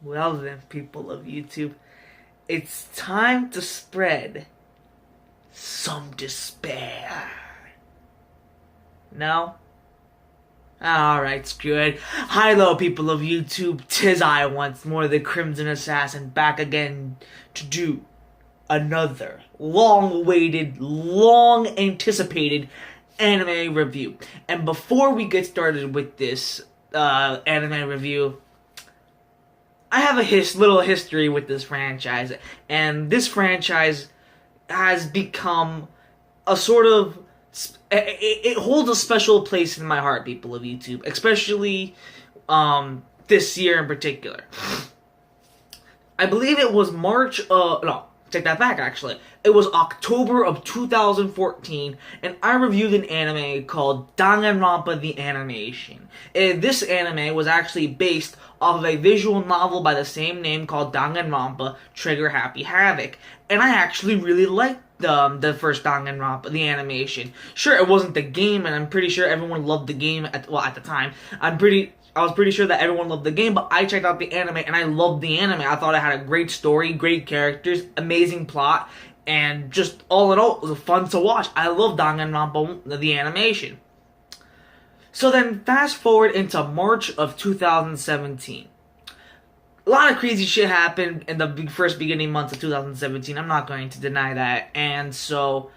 Well then, people of YouTube, it's time to spread some despair. No? Alright, screw it. Hello, people of YouTube, 'tis I once more, the Crimson Assassin, back again to do another long-awaited, long-anticipated anime review. And before we get started with this anime review, I have a little history with this franchise, and this franchise has become a sort of... It holds a special place in my heart, people of YouTube, especially this year in particular. I believe it was no, take that back actually. It was October of 2014, and I reviewed an anime called Danganronpa the Animation. This anime was actually based off of a visual novel by the same name called Danganronpa Trigger Happy Havoc, and I actually really liked the first Danganronpa, the animation. Sure, it wasn't the game, and I'm pretty sure everyone loved the game at the time. I was pretty sure that everyone loved the game, but I checked out the anime, and I loved the anime. I thought it had a great story, great characters, amazing plot, and just all in all, it was fun to watch. I love Danganronpa, the animation. So then, fast forward into March of 2017. A lot of crazy shit happened in the first beginning months of 2017. I'm not going to deny that. And so,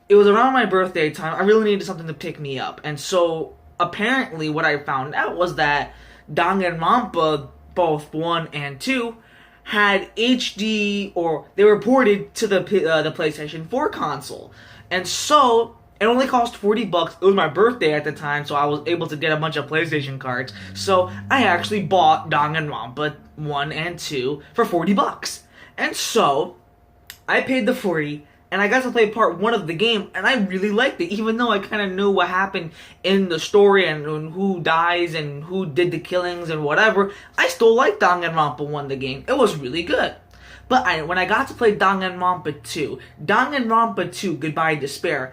it was around my birthday time. I really needed something to pick me up. And so, apparently, what I found out was that Danganronpa, both 1 and 2, had HD, or they were ported to the PlayStation 4 console. And so, it only cost $40. It was my birthday at the time, so I was able to get a bunch of PlayStation cards. So I actually bought Danganronpa 1 and 2 for $40. And so I paid the $40, and I got to play part 1 of the game, and I really liked it, even though I kind of knew what happened in the story and who dies and who did the killings and whatever. I still liked Danganronpa 1, the game. It was really good. But when I got to play Danganronpa 2, Danganronpa 2 Goodbye Despair,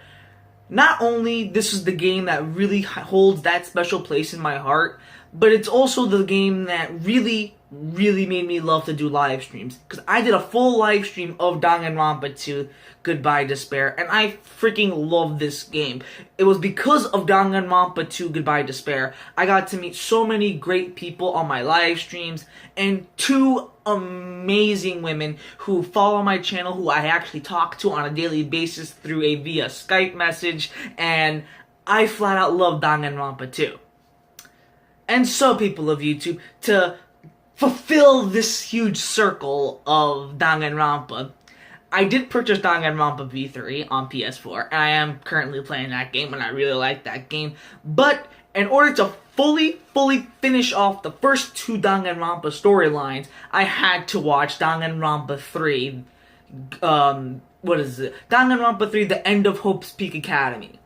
not only this is the game that really holds that special place in my heart, but it's also the game that really made me love to do live streams. Because I did a full live stream of Danganronpa 2 Goodbye Despair, and I freaking love this game. It was because of Danganronpa 2 Goodbye Despair I got to meet so many great people on my live streams, and 2 amazing women who follow my channel, who I actually talk to on a daily basis through via Skype message, and I flat out love Danganronpa 2. And so, people of YouTube, to fulfill this huge circle of Danganronpa, I did purchase Danganronpa V3 on PS4, and I am currently playing that game, and I really like that game. But in order to fully finish off the first 2 Danganronpa storylines, I had to watch Danganronpa 3, Danganronpa 3, The End of Hope's Peak Academy.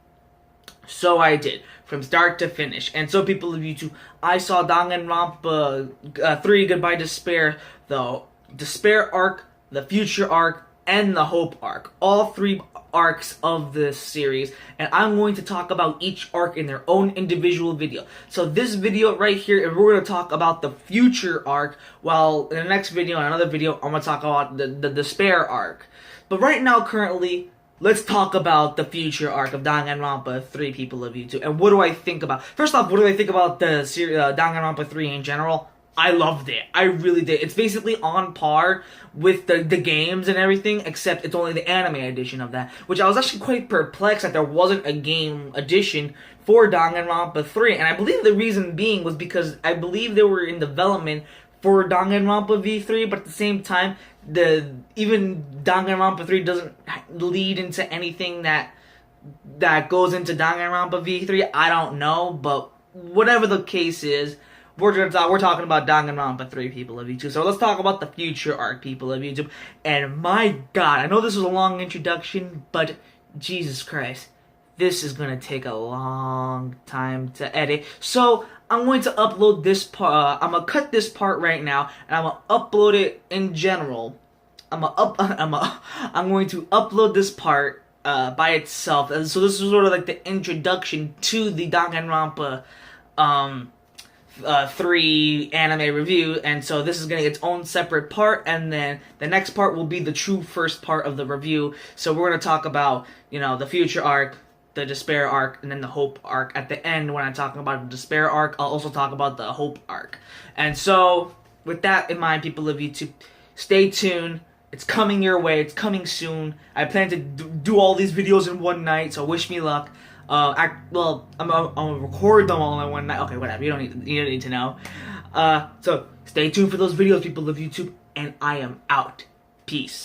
So I did, from start to finish. And so, people of YouTube, I saw Danganronpa 3 Goodbye Despair, the Despair arc, the Future arc, and the Hope arc. All 3 arcs of this series, and I'm going to talk about each arc in their own individual video. So this video right here, we're going to talk about the Future arc, while in the next video, in another video, I'm going to talk about the Despair arc. But right now, currently, let's talk about the Future arc of Danganronpa 3, people of YouTube. And what do I think about... First off, what do I think about the Danganronpa 3 in general? I loved it. I really did. It's basically on par with the games and everything, except it's only the anime edition of that. Which I was actually quite perplexed that there wasn't a game edition for Danganronpa 3. And I believe the reason being was because I believe they were in development for Danganronpa V3, but at the same time, even Danganronpa 3 doesn't lead into anything that goes into Danganronpa V3. I don't know, but whatever the case is, we're talking about Danganronpa 3, people of YouTube. So let's talk about the Future arc, people of YouTube. And my God, I know this was a long introduction, but Jesus Christ, this is gonna take a long time to edit. So I'm going to upload this part. I'm gonna cut this part right now, and I'm gonna upload it in general. I'm going to upload this part by itself. And so this is sort of like the introduction to the Danganronpa 3 anime review, and so this is getting its own separate part, and then the next part will be the true first part of the review. So we're going to talk about, the future arc, the Despair arc, and then the Hope arc. At the end, when I'm talking about the Despair arc, I'll also talk about the Hope arc. And so, with that in mind, people of YouTube, stay tuned. It's coming your way. It's coming soon. I plan to do all these videos in one night, so wish me luck. I'm gonna record them all in one night. Okay, whatever. You don't need to know. So stay tuned for those videos, people of YouTube, and I am out. Peace.